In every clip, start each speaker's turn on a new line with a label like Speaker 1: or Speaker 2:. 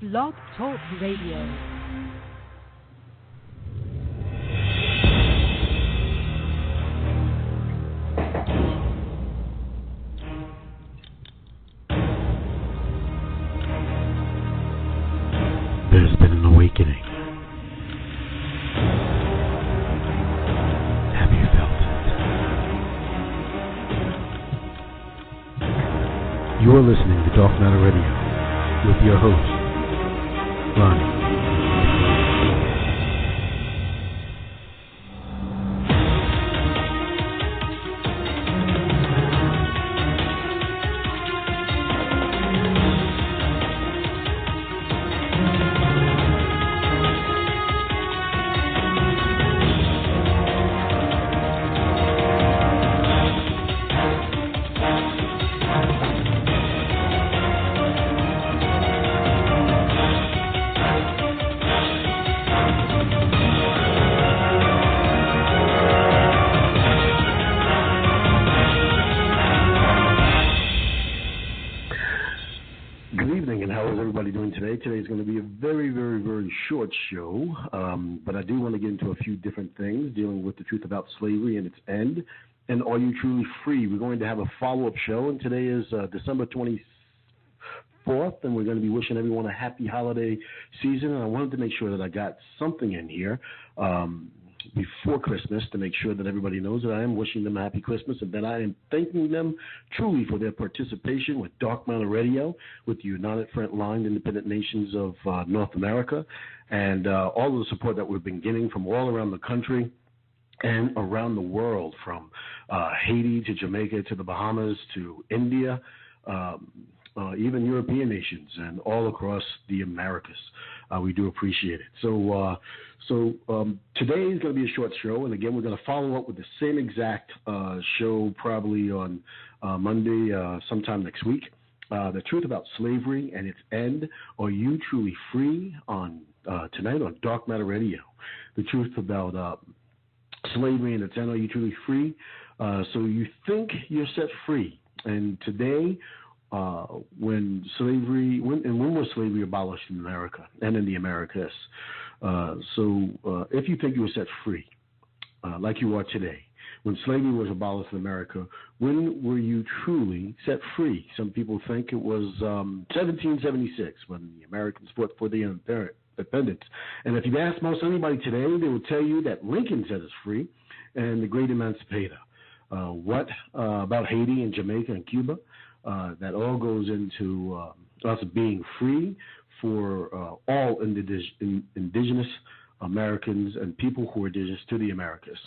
Speaker 1: Blog Talk Radio.
Speaker 2: There's been an awakening. Have you felt it? You are listening to Dark Matter Radio with your host, Ronnie. Today's going to be a very, very, very short show, but I do want to get into a few different things dealing with the truth about slavery and its end, and are you truly free? We're going to have a follow-up show, and today is December 24th, and we're going to be wishing everyone a happy holiday season, and I wanted to make sure that I got something in here before Christmas to make sure that everybody knows that I am wishing them a happy Christmas and that I am thanking them truly for their participation with Dark Matter Radio, with the United Front Line, Independent Nations of North America, and all of the support that we've been getting from all around the country and around the world, from Haiti to Jamaica to the Bahamas to India, even European nations and all across the Americas. We do appreciate it. So today is going to be a short show, and again, we're going to follow up with the same exact show probably on Monday, sometime next week. The truth about slavery and its end. Are you truly free? On tonight on Dark Matter Radio. The truth about slavery and its end. Are you truly free? So you think you're set free, and today. When was slavery abolished in America and in the Americas? So if you think you were set free, like you are today, when slavery was abolished in America, when were you truly set free? Some people think it was 1776 when the Americans fought for the independence. And if you ask most anybody today, they will tell you that Lincoln set us free and the great emancipator. What about Haiti and Jamaica and Cuba? That all goes into us being free for all indigenous Americans and people who are indigenous to the Americas,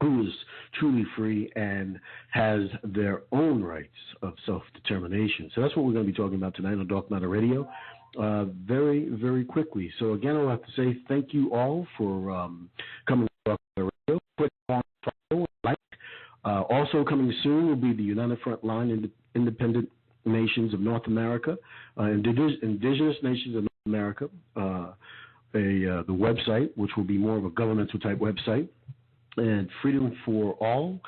Speaker 2: who is truly free and has their own rights of self-determination. So that's what we're going to be talking about tonight on Dark Matter Radio, very, very quickly. So again, I'll have to say thank you all for coming to Dark Matter Radio. Click on follow, like. Also coming soon will be the United Front Line, Independent Nations of North America, Indigenous Nations of North America, the website, which will be more of a governmental type website, and freedom for all,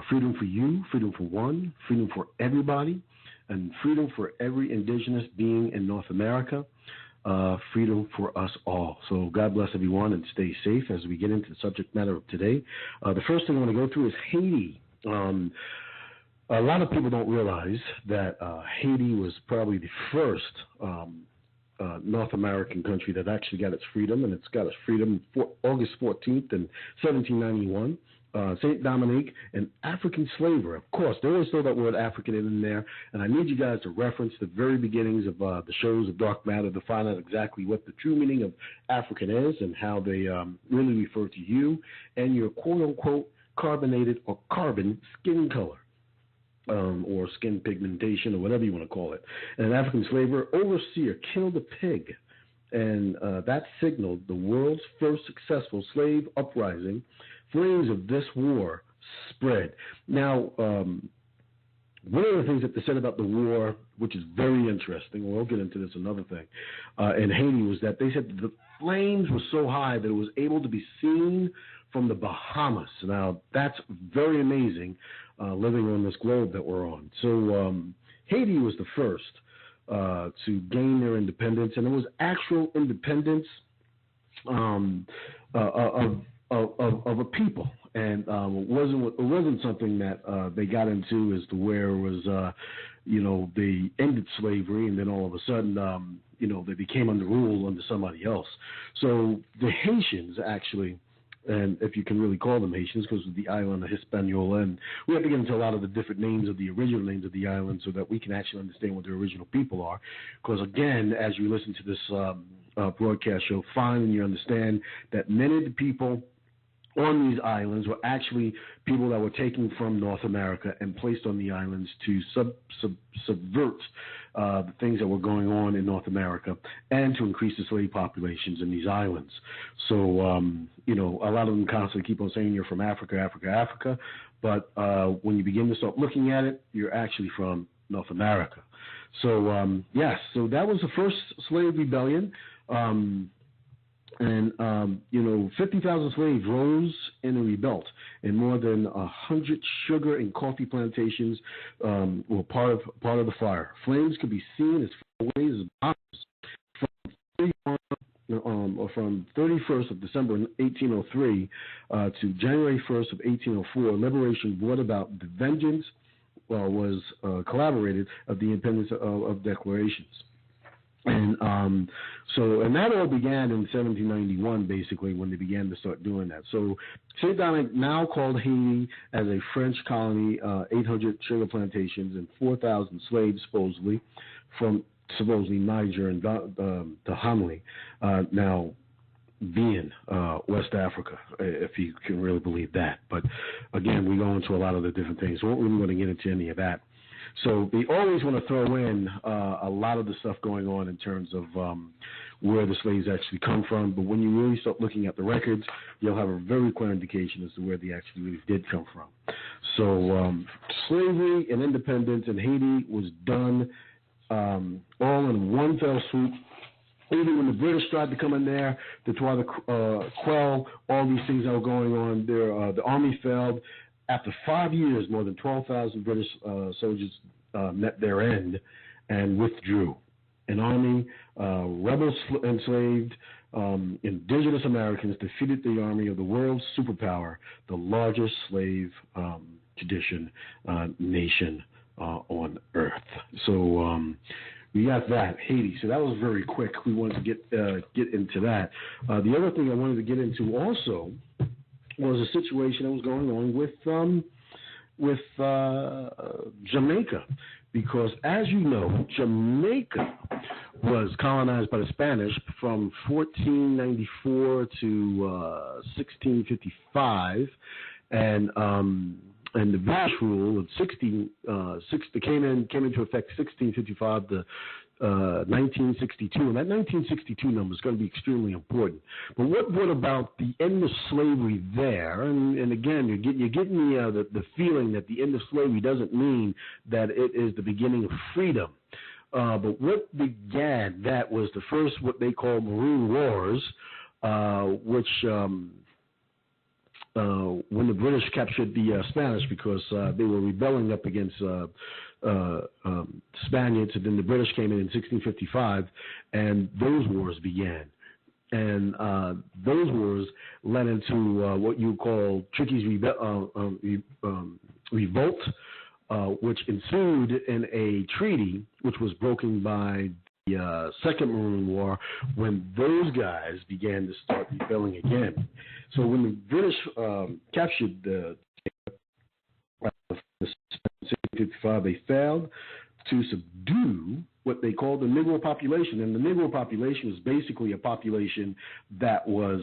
Speaker 2: freedom for you, freedom for one, freedom for everybody, and freedom for every indigenous being in North America, freedom for us all. So God bless everyone and stay safe as we get into the subject matter of today. The first thing I want to go through is Haiti. A lot of people don't realize that Haiti was probably the first North American country that actually got its freedom, and it's got its freedom August 14th in 1791. St. Dominique, an African slaver. Of course, they always throw that word African in there, and I need you guys to reference the very beginnings of the shows of Dark Matter to find out exactly what the true meaning of African is and how they really refer to you and your quote-unquote carbonated or carbon skin color. Or skin pigmentation, or whatever you want to call it. And an African slaver overseer killed a pig, and that signaled the world's first successful slave uprising. Flames of this war spread. Now, one of the things that they said about the war, which is very interesting, we'll get into this another thing, in Haiti, was that they said the flames were so high that it was able to be seen from the Bahamas. Now, that's very amazing, living on this globe that we're on. So Haiti was the first to gain their independence, and it was actual independence of a people, and it wasn't something that they got into as to where it was they ended slavery and then all of a sudden they became under rule under somebody else. So the Haitians actually, and if you can really call them Haitians, because of the island of Hispaniola, and we have to get into a lot of the different names of the original names of the island so that we can actually understand what the original people are. Because again, as you listen to this broadcast, you'll find and you understand that many of the people on these islands were actually people that were taken from North America and placed on the islands to subvert the things that were going on in North America and to increase the slave populations in these islands. So, a lot of them constantly keep on saying you're from Africa, Africa, Africa, but when you begin to start looking at it, you're actually from North America. So, yes, so that was the first slave rebellion. And 50,000 slaves rose and rebelled, and more than 100 sugar and coffee plantations were part of the fire. Flames could be seen as far away as from 31st of December 1803 to January 1st of 1804. Liberation brought about. The vengeance was collaborated of the independence of declarations. And and that all began in 1791, basically, when they began to start doing that. So St. Dominic now called Haiti as a French colony, 800 sugar plantations and 4,000 slaves, supposedly, from Niger and Dahamli, now being West Africa, if you can really believe that. But again, we go into a lot of the different things. So we're not really going to get into any of that. So they always want to throw in a lot of the stuff going on in terms of where the slaves actually come from. But when you really start looking at the records, you'll have a very clear indication as to where they actually really did come from. So slavery and independence in Haiti was done all in one fell swoop. Even when the British tried to come in there to try to quell all these things that were going on, the army failed. After 5 years, more than 12,000 British soldiers met their end and withdrew. An army, rebels enslaved, indigenous Americans defeated the army of the world's superpower, the largest slave tradition nation on earth. So we got that, Haiti. So that was very quick. We wanted to get into that. The other thing I wanted to get into also was a situation that was going on with Jamaica, because as you know, Jamaica was colonized by the Spanish from 1494 to 1655, and the British rule of came into effect 1655 to 1962, and that 1962 number is going to be extremely important. But what brought about the end of slavery there? And again, you're getting the feeling that the end of slavery doesn't mean that it is the beginning of freedom. But what began that was the first what they call Maroon Wars, which when the British captured the Spanish, because they were rebelling up against Spaniards, and then the British came in 1655, and those wars began. And those wars led into what you call Tricky's revolt, which ensued in a treaty which was broken by the Second Maroon War, when those guys began to start rebelling again. So when the British captured the 1655, they failed to subdue what they called the Negro population. And the Negro population was basically a population that was,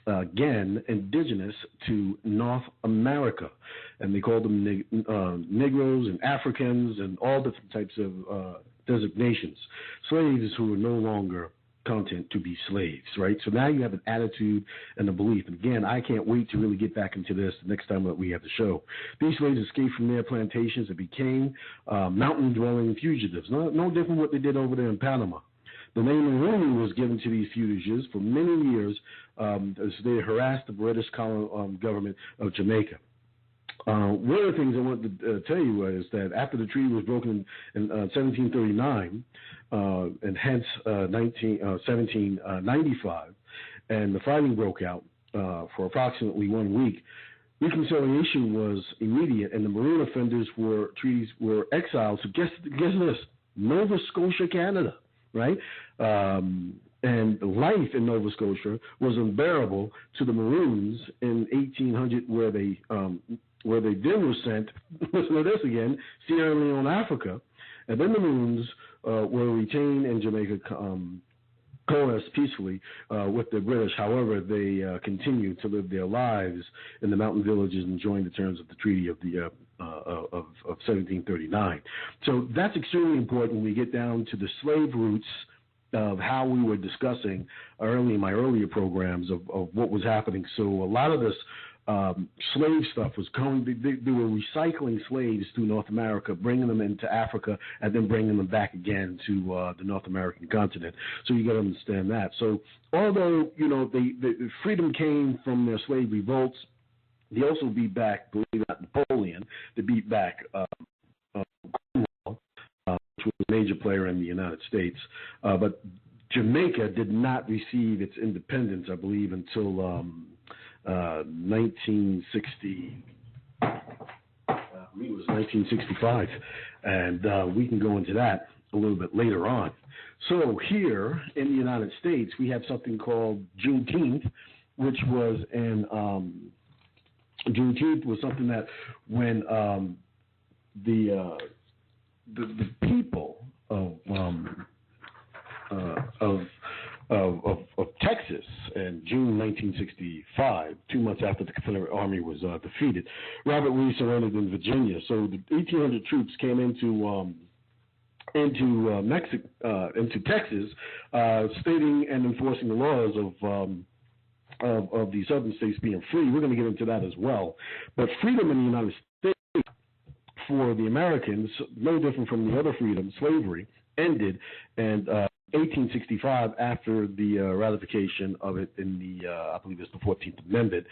Speaker 2: again, indigenous to North America. And they called them Negroes and Africans and all different types of designations. Slaves who were no longer content to be slaves, right? So now you have an attitude and a belief. And again, I can't wait to really get back into this the next time that we have the show. These slaves escaped from their plantations and became mountain-dwelling fugitives. No different from what they did over there in Panama. The name Maroon was given to these fugitives for many years as they harassed the British government of Jamaica. one of the things I wanted to tell you is that after the treaty was broken in 1739, and hence 1795, and the fighting broke out for approximately 1 week, reconciliation was immediate, and the maroon offenders were exiled to guess this, Nova Scotia, Canada, right? And life in Nova Scotia was unbearable to the Maroons in 1800, where they then were sent. Listen to this again: Sierra Leone, Africa, and then the Maroons were retained in Jamaica, coalesced peacefully with the British. However, they continued to live their lives in the mountain villages, enjoying the terms of the Treaty of 1739. So that's extremely important when we get down to the slave roots of how we were discussing in my earlier programs of what was happening. So a lot of this slave stuff was going, they were recycling slaves through North America, bringing them into Africa, and then bringing them back again to the North American continent. So you got to understand that. So although, the freedom came from their slave revolts, they also beat back, believe it or not, Napoleon. They beat back which was a major player in the United States. But Jamaica did not receive its independence, I believe, until 1960. I believe it was 1965. And we can go into that a little bit later on. So here in the United States, we have something called Juneteenth, which was Juneteenth was something that when the people of Texas in June 1965, 2 months after the Confederate Army was defeated, Robert Lee surrendered in Virginia. So the 1,800 troops came into Texas, stating and enforcing the laws of the southern states being free. We're going to get into that as well. But freedom in the United States for the Americans, no different from the other freedom, slavery, ended in 1865 after the ratification of it in the, I believe it's the 14th Amendment,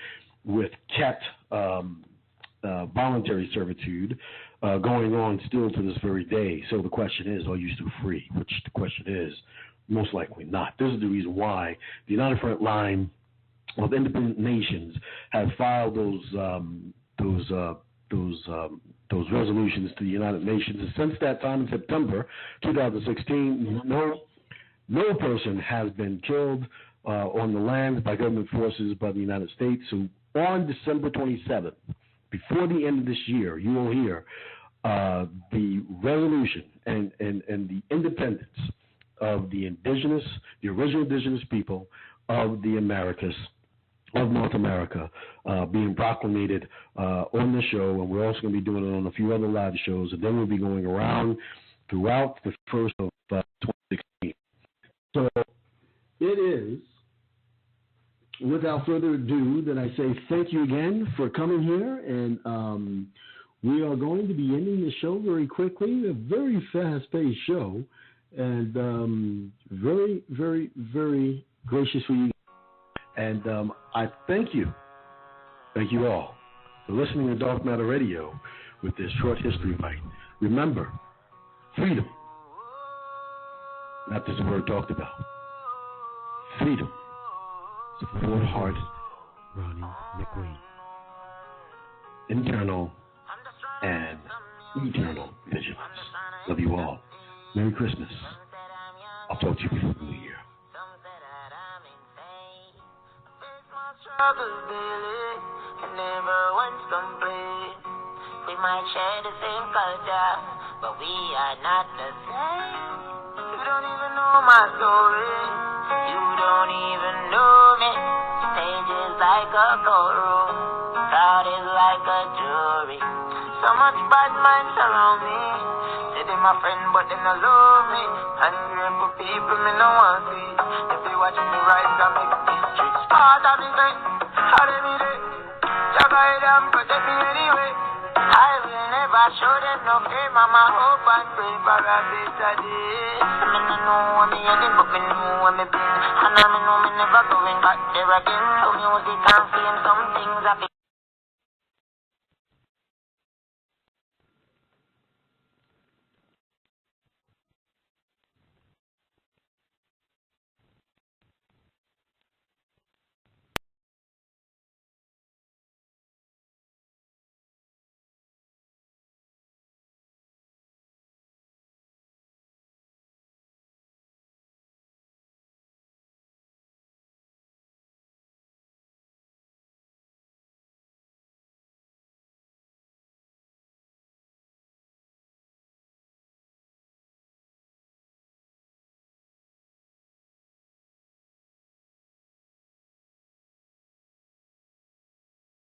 Speaker 2: with kept voluntary servitude going on still to this very day. So the question is, are you still free? Which the question is, most likely not. This is the reason why the United Front Line of Independent Nations have filed those resolutions to the United Nations. And since that time in September 2016, no person has been killed on the land by government forces by the United States. So on December 27th, before the end of this year, you will hear the resolution and the independence of the indigenous, the original indigenous people of the Americas, of North America, being proclamated on the show, and we're also going to be doing it on a few other live shows, and then we'll be going around throughout the first of 2016. So it is, without further ado, that I say thank you again for coming here, and we are going to be ending the show very quickly, a very fast-paced show, and very, very, very gracious for you. And I thank you all, for listening to Dark Matter Radio with this short history bite. Remember, freedom, not just a word talked about. Freedom is a full-hearted
Speaker 1: Ronnie McLean.
Speaker 2: Internal and eternal vigilance. Love you all. Merry Christmas. I'll talk to you before the New Year.
Speaker 3: Struggles daily, and never once complain. We might share the same culture, but we are not the same. You don't even know my story. You don't even know me. Stage is like a courtroom, crowd is like a jury. So much bad minds around me. Say they my friend, but they not love me. Ungrateful people, me no want see. If they watching me rise, I make history. Part of the day, how they me day. Jah guide and protect me anyway. I will never show them no fame. I'ma hope and pray for a better day. Me no know what me heading, but me know where me been. And I me know me never going back there again. So music and fame, some things I